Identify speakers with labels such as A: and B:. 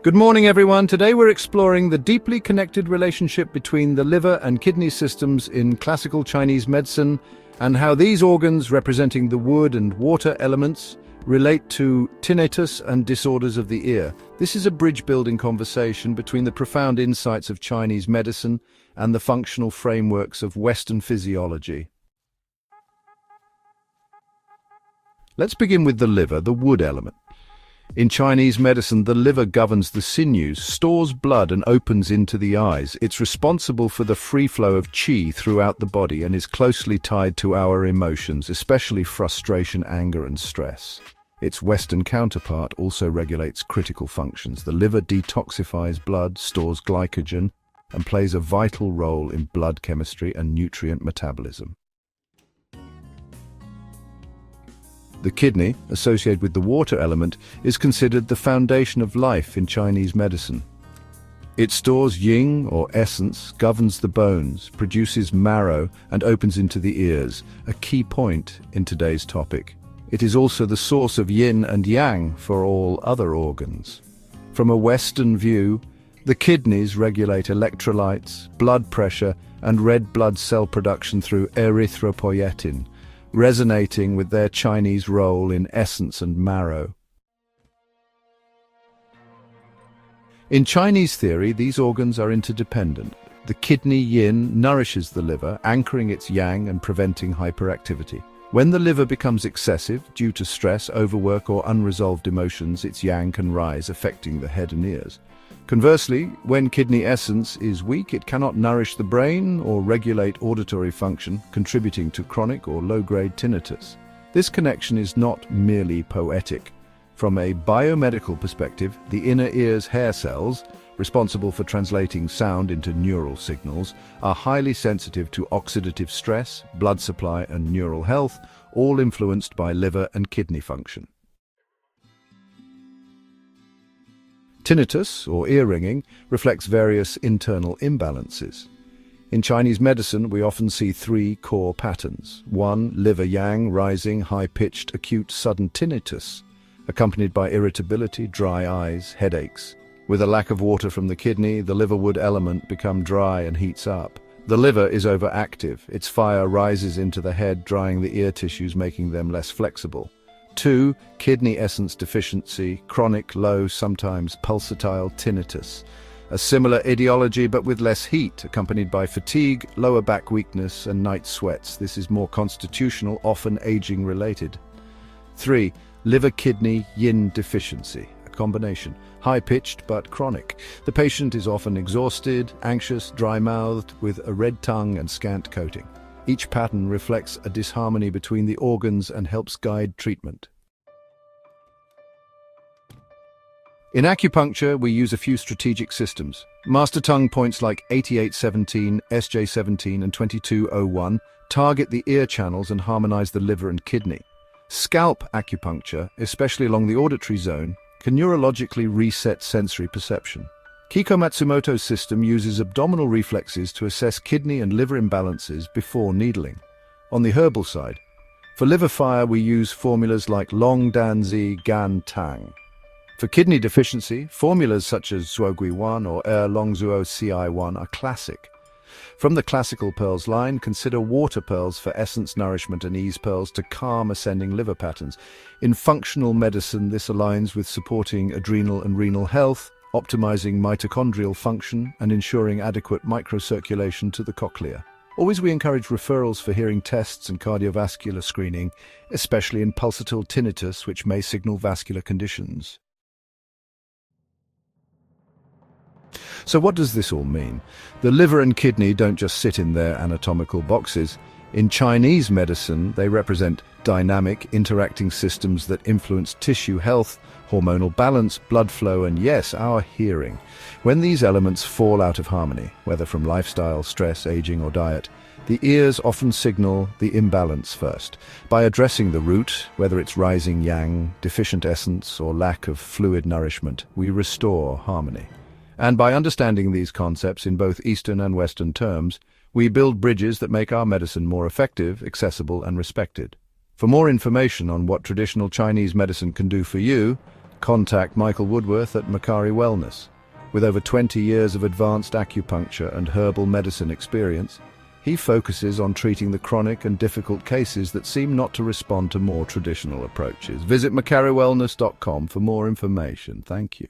A: Good morning, everyone. Today we're exploring the deeply connected relationship between the liver and kidney systems in classical Chinese medicine and how these organs, representing the wood and water elements, relate to tinnitus and disorders of the ear. This is a bridge-building conversation between the profound insights of Chinese medicine and the functional frameworks of Western physiology. Let's begin with the liver, the wood element. In Chinese medicine, the liver governs the sinews, stores blood and opens into the eyes. It's responsible for the free flow of qi throughout the body and is closely tied to our emotions, especially frustration, anger and stress. Its Western counterpart also regulates critical functions. The liver detoxifies blood, stores glycogen, and plays a vital role in blood chemistry and nutrient metabolism. The kidney, associated with the water element, is considered the foundation of life in Chinese medicine. It stores yin, or essence, governs the bones, produces marrow, and opens into the ears, a key point in today's topic. It is also the source of yin and yang for all other organs. From a Western view, the kidneys regulate electrolytes, blood pressure, and red blood cell production through erythropoietin, resonating with their Chinese role in essence and marrow. In Chinese theory, these organs are interdependent. The kidney yin nourishes the liver, anchoring its yang and preventing hyperactivity. When the liver becomes excessive due to stress, overwork, or unresolved emotions, its yang can rise, affecting the head and ears. Conversely, when kidney essence is weak, it cannot nourish the brain or regulate auditory function, contributing to chronic or low-grade tinnitus. This connection is not merely poetic. From a biomedical perspective, the inner ear's hair cells, responsible for translating sound into neural signals, are highly sensitive to oxidative stress, blood supply, and neural health, all influenced by liver and kidney function. Tinnitus, or ear ringing, reflects various internal imbalances. In Chinese medicine, we often see three core patterns. 1. Liver yang, rising, high-pitched, acute, sudden tinnitus, accompanied by irritability, dry eyes, headaches. With a lack of water from the kidney, the liver wood element becomes dry and heats up. The liver is overactive. Its fire rises into the head, drying the ear tissues, making them less flexible. 2. Kidney essence deficiency, chronic, low, sometimes pulsatile tinnitus. A similar etiology but with less heat, accompanied by fatigue, lower back weakness, and night sweats. This is more constitutional, often aging-related. 3. Liver-kidney Yin Deficiency, a combination. High-pitched but chronic. The patient is often exhausted, anxious, dry-mouthed, with a red tongue and scant coating. Each pattern reflects a disharmony between the organs and helps guide treatment. In acupuncture, we use a few strategic systems. Master Tung points like 8817, SJ17, and 2201 target the ear channels and harmonize the liver and kidney. Scalp acupuncture, especially along the auditory zone, can neurologically reset sensory perception. Kiiko Matsumoto's system uses abdominal reflexes to assess kidney and liver imbalances before needling. On the herbal side, for liver fire we use formulas like Long Danzi Gan Tang. For kidney deficiency, formulas such as Zhuogui 1 or Longzuo Ci1 are classic. From the classical pearls line, consider water pearls for essence, nourishment, and ease pearls to calm ascending liver patterns. In functional medicine, this aligns with supporting adrenal and renal health, optimizing mitochondrial function, and ensuring adequate microcirculation to the cochlea. Always we encourage referrals for hearing tests and cardiovascular screening, especially in pulsatile tinnitus, which may signal vascular conditions. So what does this all mean? The liver and kidney don't just sit in their anatomical boxes. In Chinese medicine, they represent dynamic, interacting systems that influence tissue health, hormonal balance, blood flow, and yes, our hearing. When these elements fall out of harmony, whether from lifestyle, stress, aging, or diet, the ears often signal the imbalance first. By addressing the root, whether it's rising yang, deficient essence, or lack of fluid nourishment, we restore harmony. And by understanding these concepts in both Eastern and Western terms, we build bridges that make our medicine more effective, accessible, and respected. For more information on what traditional Chinese medicine can do for you, Contact Michael Woodworth at Macari Wellness. With over 20 years of advanced acupuncture and herbal medicine experience, he focuses on treating the chronic and difficult cases that seem not to respond to more traditional approaches. Visit macarywellness.com for more information. Thank you.